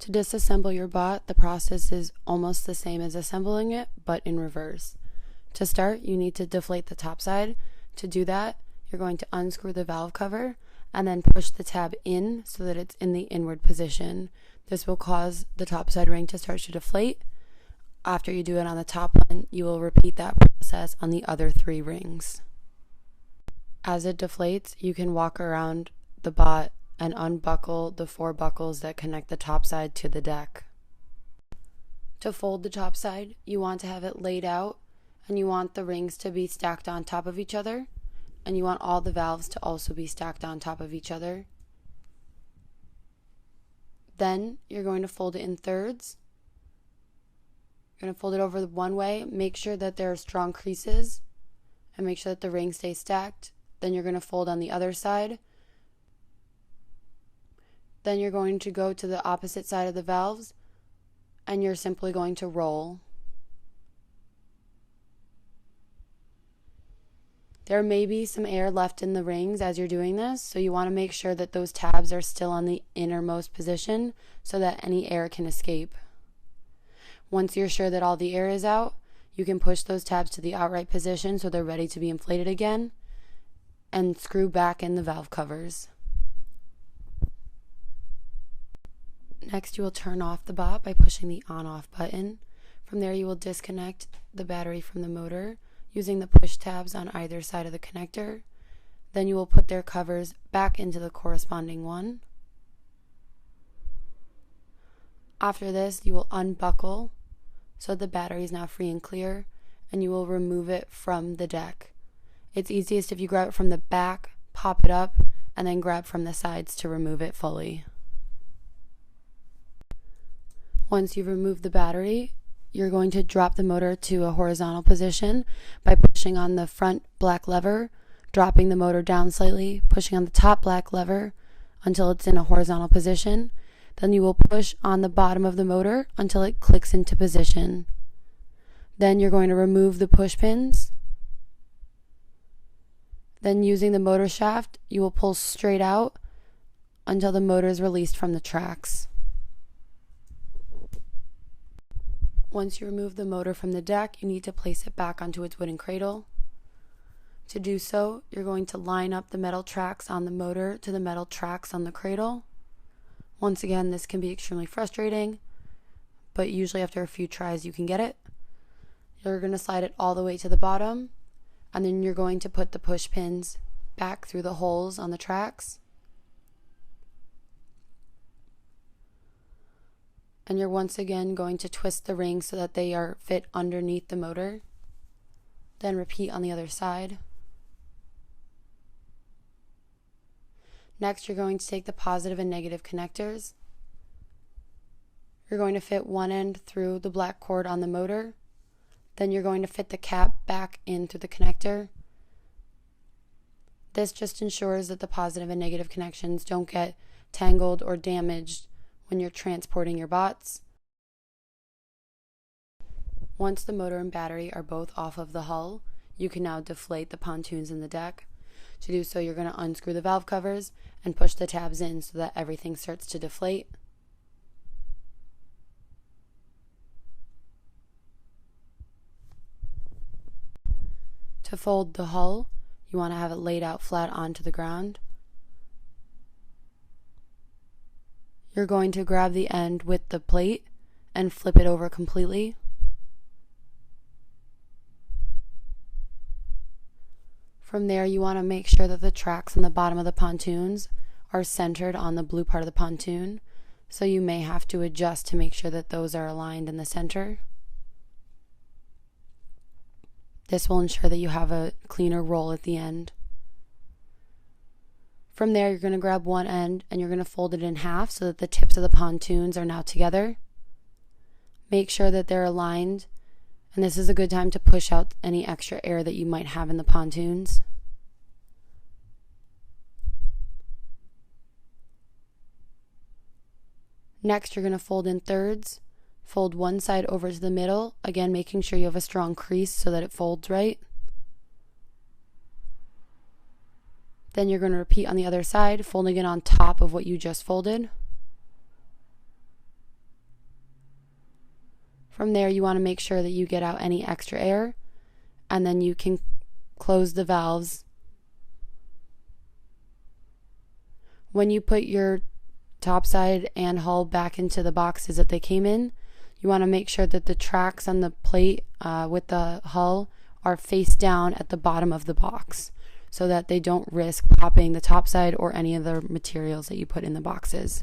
To disassemble your bot, the process is almost the same as assembling it, but in reverse. To start, you need to deflate the top side. To do that, you're going to unscrew the valve cover and then push the tab in so that it's in the inward position. This will cause the top side ring to start to deflate. After you do it on the top one, you will repeat that process on the other 3 rings. As it deflates, you can walk around the bot and unbuckle the 4 buckles that connect the top side to the deck. To fold the top side, you want to have it laid out, and you want the rings to be stacked on top of each other, and you want all the valves to also be stacked on top of each other. Then you're going to fold it in thirds. You're going to fold it over one way, make sure that there are strong creases, and make sure that the rings stay stacked. Then you're going to fold on the other side. Then you're going to go to the opposite side of the valves, and you're simply going to roll. There may be some air left in the rings as you're doing this, so you want to make sure that those tabs are still on the innermost position so that any air can escape. Once you're sure that all the air is out, you can push those tabs to the outright position so they're ready to be inflated again, and screw back in the valve covers. Next, you will turn off the bot by pushing the on-off button. From there, you will disconnect the battery from the motor using the push tabs on either side of the connector. Then you will put their covers back into the corresponding one. After this, you will unbuckle so the battery is now free and clear, and you will remove it from the deck. It's easiest if you grab it from the back, pop it up, and then grab from the sides to remove it fully. Once you've removed the battery, you're going to drop the motor to a horizontal position by pushing on the front black lever, dropping the motor down slightly, pushing on the top black lever until it's in a horizontal position. Then you will push on the bottom of the motor until it clicks into position. Then you're going to remove the push pins. Then using the motor shaft, you will pull straight out until the motor is released from the tracks. Once you remove the motor from the deck, you need to place it back onto its wooden cradle. To do so, you're going to line up the metal tracks on the motor to the metal tracks on the cradle. Once again, this can be extremely frustrating, but usually after a few tries you can get it. You're going to slide it all the way to the bottom, and then you're going to put the push pins back through the holes on the tracks. And you're once again going to twist the rings so that they are fit underneath the motor. Then repeat on the other side. Next, you're going to take the positive and negative connectors. You're going to fit one end through the black cord on the motor. Then you're going to fit the cap back in through the connector. This just ensures that the positive and negative connections don't get tangled or damaged when you're transporting your bots. Once the motor and battery are both off of the hull, you can now deflate the pontoons in the deck. To do so, you're going to unscrew the valve covers and push the tabs in so that everything starts to deflate. To fold the hull, you want to have it laid out flat onto the ground. You're going to grab the end with the plate and flip it over completely. From there, you want to make sure that the tracks on the bottom of the pontoons are centered on the blue part of the pontoon, so you may have to adjust to make sure that those are aligned in the center. This will ensure that you have a cleaner roll at the end. From there, you're going to grab one end and you're going to fold it in half so that the tips of the pontoons are now together. Make sure that they're aligned, and this is a good time to push out any extra air that you might have in the pontoons. Next, you're going to fold in thirds. Fold one side over to the middle, again making sure you have a strong crease so that it folds right. Then you're going to repeat on the other side, folding it on top of what you just folded. From there, you want to make sure that you get out any extra air, and then you can close the valves. When you put your topside and hull back into the boxes that they came in, you want to make sure that the tracks on the plate with the hull are face down at the bottom of the box so that they don't risk popping the topside or any of the materials that you put in the boxes.